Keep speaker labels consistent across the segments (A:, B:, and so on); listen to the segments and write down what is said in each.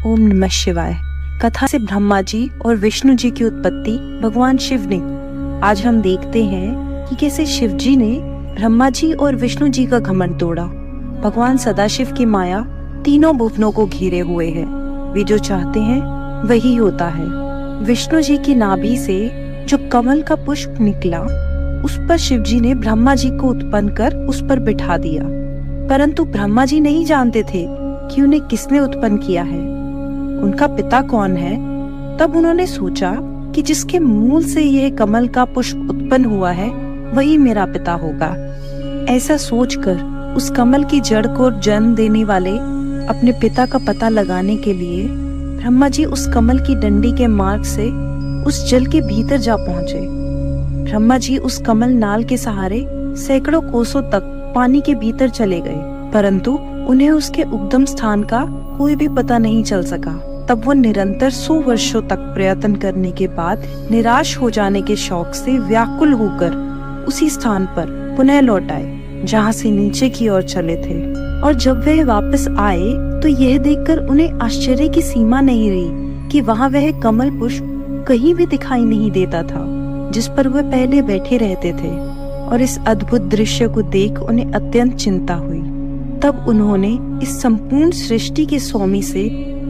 A: ओम नमः शिवाय। कथा से ब्रह्मा जी और विष्णु जी की उत्पत्ति भगवान शिव ने। आज हम देखते हैं कि कैसे शिव जी ने ब्रह्मा जी और विष्णु जी का घमंड तोड़ा। भगवान सदाशिव की माया तीनों भुवनों को घेरे हुए है। वे जो चाहते हैं वही होता है। विष्णु जी की नाभि से जो कमल का पुष्प निकला, उस पर शिव जी ने ब्रह्मा जी को उत्पन्न कर उस पर बिठा दिया। परंतु ब्रह्मा जी नहीं जानते थे कि उन्हें किसने उत्पन्न किया है, उनका पिता कौन है। तब उन्होंने सोचा कि जिसके मूल से यह कमल का पुष्प उत्पन्न हुआ है वही मेरा पिता होगा। ऐसा सोचकर उस कमल की जड़ को जन्म देने वाले अपने पिता का पता लगाने के लिए ब्रह्मा जी उस कमल की डंडी के मार्ग से उस जल के भीतर जा पहुंचे। ब्रह्मा जी उस कमल नाल के सहारे सैकड़ों कोसों तक पानी के भीतर चले गए, परंतु उन्हें उसके उद्गम स्थान का कोई भी पता नहीं चल सका। तब वो निरंतर 100 वर्षों तक प्रयत्न करने के बाद निराश हो जाने के शौक से व्याकुल होकर उसी स्थान पर पुनः लौट आए जहाँ से नीचे की ओर चले थे। और जब वह वापस आए तो यह देखकर उन्हें आश्चर्य की सीमा नहीं रही कि वहाँ वह कमल पुष्प कहीं भी दिखाई नहीं देता था जिस पर वह पहले बैठे रहते थे। और इस अद्भुत दृश्य को देख उन्हें अत्यंत चिंता हुई। तब उन्होंने इस संपूर्ण सृष्टि के स्वामी से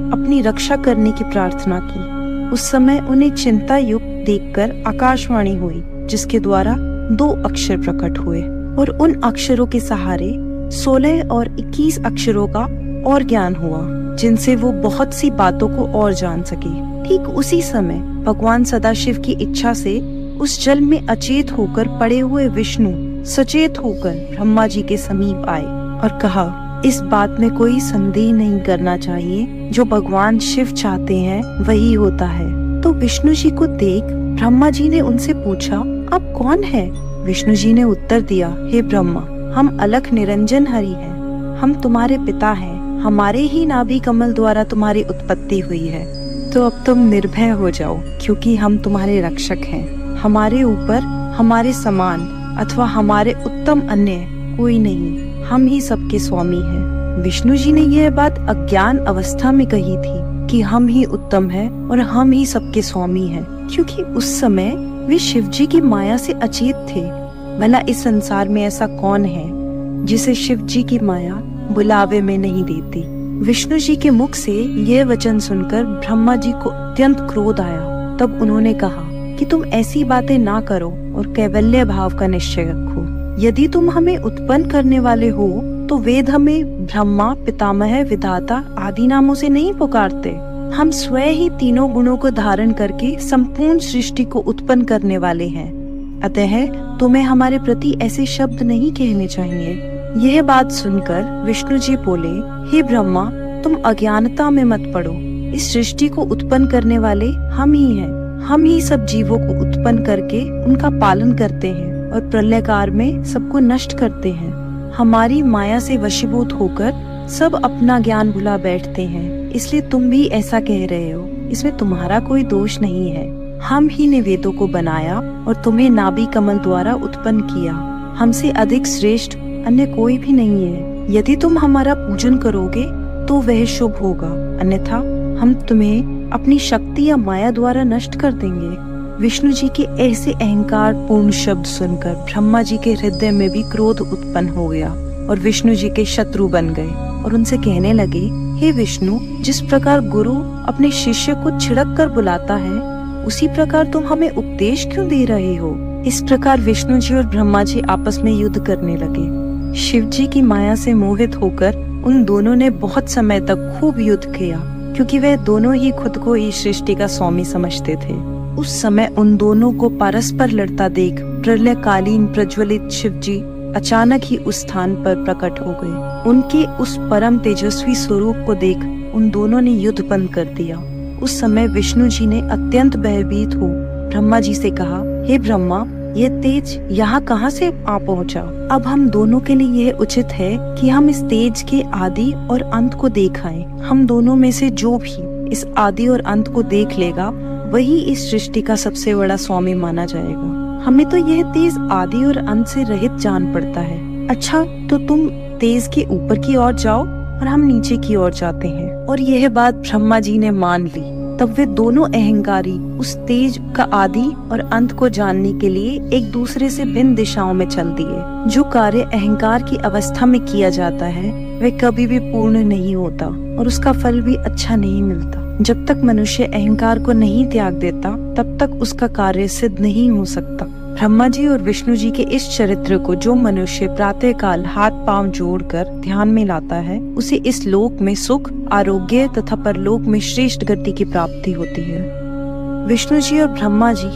A: अपनी रक्षा करने की प्रार्थना की। उस समय उन्हें चिंता युक्त देखकर आकाशवाणी हुई, जिसके द्वारा 2 अक्षर प्रकट हुए और उन अक्षरों के सहारे 16 और 21 अक्षरों का और ज्ञान हुआ, जिनसे वो बहुत सी बातों को और जान सके। ठीक उसी समय भगवान सदाशिव की इच्छा से उस जल में अचेत होकर पड़े हुए विष्णु सचेत होकर ब्रह्मा जी के समीप आए और कहा, इस बात में कोई संदेह नहीं करना चाहिए, जो भगवान शिव चाहते हैं वही होता है। तो विष्णु जी को देख ब्रह्मा जी ने उनसे पूछा, आप कौन है? विष्णु जी ने उत्तर दिया, हे ब्रह्मा, हम अलख निरंजन हरि हैं। हम तुम्हारे पिता हैं। हमारे ही नाभि कमल द्वारा तुम्हारी उत्पत्ति हुई है। तो अब तुम निर्भय हो जाओ, क्योंकि हम तुम्हारे रक्षक हैं। हमारे ऊपर हमारे समान अथवा हमारे उत्तम अन्य कोई नहीं। हम ही सबके स्वामी हैं। विष्णु जी ने यह बात अज्ञान अवस्था में कही थी कि हम ही उत्तम हैं और हम ही सबके स्वामी हैं, क्योंकि उस समय वे शिव जी की माया से अचेत थे। भला इस संसार में ऐसा कौन है जिसे शिव जी की माया बुलावे में नहीं देती। विष्णु जी के मुख से यह वचन सुनकर ब्रह्मा जी को अत्यंत क्रोध आया। तब उन्होंने कहा कि तुम ऐसी बातें ना करो और कैवल्य भाव का निश्चय रखो। यदि तुम हमें उत्पन्न करने वाले हो तो वेद हमें ब्रह्मा, पितामह, विधाता आदि नामों से नहीं पुकारते। हम स्वयं ही तीनों गुणों को धारण करके संपूर्ण सृष्टि को उत्पन्न करने वाले हैं। अतः तुम्हें हमारे प्रति ऐसे शब्द नहीं कहने चाहिए। यह बात सुनकर विष्णु जी बोले, हे ब्रह्मा, तुम अज्ञानता में मत पड़ो। इस सृष्टि को उत्पन्न करने वाले हम ही हैं। हम ही सब जीवों को उत्पन्न करके उनका पालन करते हैं और प्रलय काल में सबको नष्ट करते हैं। हमारी माया से वशीभूत होकर सब अपना ज्ञान भुला बैठते हैं, इसलिए तुम भी ऐसा कह रहे हो। इसमें तुम्हारा कोई दोष नहीं है। हम ही ने वेदों को बनाया और तुम्हें नाभि कमल द्वारा उत्पन्न किया। हमसे अधिक श्रेष्ठ अन्य कोई भी नहीं है। यदि तुम हमारा पूजन करोगे तो वह शुभ होगा, अन्यथा हम तुम्हें अपनी शक्ति या माया द्वारा नष्ट कर देंगे। विष्णु जी के ऐसे अहंकार पूर्ण शब्द सुनकर ब्रह्मा जी के हृदय में भी क्रोध उत्पन्न हो गया और विष्णु जी के शत्रु बन गए और उनसे कहने लगे, हे विष्णु, जिस प्रकार गुरु अपने शिष्य को छिड़क कर बुलाता है, उसी प्रकार तुम हमें उपदेश क्यों दे रहे हो? इस प्रकार विष्णु जी और ब्रह्मा जी आपस में युद्ध करने लगे। शिव जी की माया से मोहित होकर उन दोनों ने बहुत समय तक खूब युद्ध किया, क्योंकि वे दोनों ही खुद को ही सृष्टि का स्वामी समझते थे। उस समय उन दोनों को परस्पर लड़ता देख प्रलयकालीन प्रज्वलित शिव जी अचानक ही उस स्थान पर प्रकट हो गए। उनके उस परम तेजस्वी स्वरूप को देख उन दोनों ने युद्ध बंद कर दिया। उस समय विष्णु जी ने अत्यंत भयभीत हो ब्रह्मा जी से कहा, हे ब्रह्मा, ये तेज यहाँ कहाँ से आ पहुँचा? अब हम दोनों के लिए यह उचित है कि हम इस तेज के आदि और अंत को देखाएं। हम दोनों में से जो भी इस आदि और अंत को देख लेगा वही इस सृष्टि का सबसे बड़ा स्वामी माना जाएगा। हमें तो यह तेज आदि और अंत से रहित जान पड़ता है। अच्छा, तो तुम तेज के ऊपर की ओर जाओ और हम नीचे की ओर जाते हैं। और यह बात ब्रह्मा जी ने मान ली। तब वे दोनों अहंकारी उस तेज का आदि और अंत को जानने के लिए एक दूसरे से भिन्न दिशाओं में चल दिए। जो कार्य अहंकार की अवस्था में किया जाता है वह कभी भी पूर्ण नहीं होता और उसका फल भी अच्छा नहीं मिलता। जब तक मनुष्य अहंकार को नहीं त्याग देता तब तक उसका कार्य सिद्ध नहीं हो सकता। ब्रह्मा जी और विष्णु जी के इस चरित्र को जो मनुष्य प्रातः काल हाथ पांव जोड़कर ध्यान में लाता है उसे इस लोक में सुख, आरोग्य तथा परलोक में श्रेष्ठ गति की प्राप्ति होती है। विष्णु जी और ब्रह्मा जी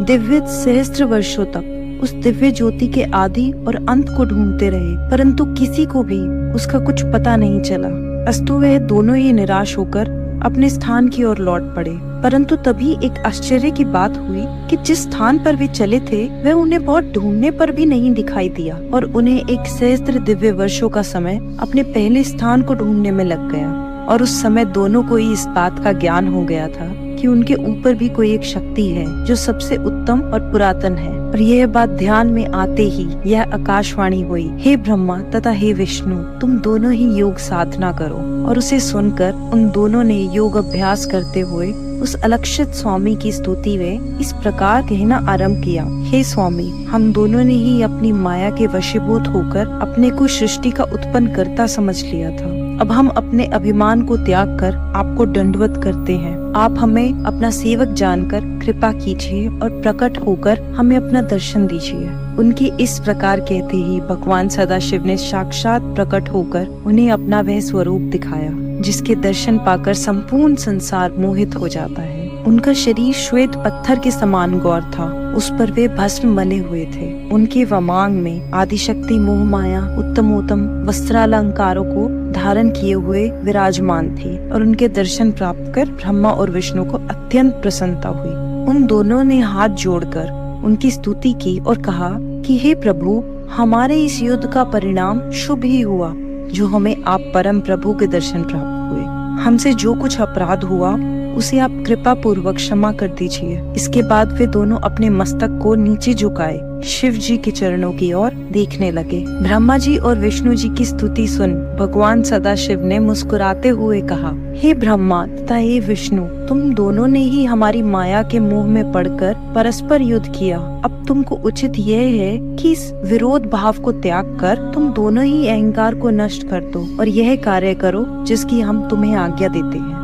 A: दिव्य सहस्त्र वर्षों तक उस दिव्य ज्योति के आदि और अंत को ढूंढते रहे, परंतु किसी को भी उसका कुछ पता नहीं चला। अस्तु वह दोनों ही निराश होकर अपने स्थान की ओर लौट पड़े। परंतु तभी एक आश्चर्य की बात हुई कि जिस स्थान पर वे चले थे वह उन्हें बहुत ढूंढने पर भी नहीं दिखाई दिया और उन्हें एक सहस्त्र दिव्य वर्षों का समय अपने पहले स्थान को ढूंढने में लग गया। और उस समय दोनों को ही इस बात का ज्ञान हो गया था कि उनके ऊपर भी कोई एक शक्ति है जो सबसे उत्तम और पुरातन है। और यह बात ध्यान में आते ही यह आकाशवाणी हुई, हे ब्रह्मा तथा हे विष्णु, तुम दोनों ही योग साधना करो। और उसे सुनकर उन दोनों ने योग अभ्यास करते हुए उस अलक्षित स्वामी की स्तुति में इस प्रकार कहना आरंभ किया, हे स्वामी, हम दोनों ने ही अपनी माया के वशीभूत होकर अपने को सृष्टि का उत्पन्न कर्ता समझ लिया था। अब हम अपने अभिमान को त्याग कर आपको दंडवत करते हैं। आप हमें अपना सेवक जानकर कृपा कीजिए और प्रकट होकर हमें अपना दर्शन दीजिए। उनके इस प्रकार कहते ही भगवान सदाशिव ने साक्षात प्रकट होकर उन्हें अपना वह स्वरूप दिखाया जिसके दर्शन पाकर संपूर्ण संसार मोहित हो जाता है। उनका शरीर श्वेत पत्थर के समान गौर था, उस पर वे भस्म मले हुए थे। उनके वमांग में आदिशक्ति मोह माया उत्तमोत्तम वस्त्रालंकारों को धारण किए हुए विराजमान थे और उनके दर्शन प्राप्त कर ब्रह्मा और विष्णु को अत्यंत प्रसन्नता हुई। उन दोनों ने हाथ जोड़कर उनकी स्तुति की और कहा कि हे प्रभु, हमारे इस युद्ध का परिणाम शुभ ही हुआ जो हमें आप परम प्रभु के दर्शन प्राप्त हुए। हमसे जो कुछ अपराध हुआ उसे आप कृपा पूर्वक क्षमा कर दीजिए। इसके बाद वे दोनों अपने मस्तक को नीचे झुकाए शिव जी के चरणों की ओर देखने लगे। ब्रह्मा जी और विष्णु जी की स्तुति सुन भगवान सदाशिव ने मुस्कुराते हुए कहा, हे ब्रह्मा तथा हे विष्णु, तुम दोनों ने ही हमारी माया के मोह में पड़कर परस्पर युद्ध किया। अब तुमको उचित यह है कि इस विरोध भाव को त्याग कर तुम दोनों ही अहंकार को नष्ट कर दो और यह कार्य करो जिसकी हम तुम्हें आज्ञा देते हैं।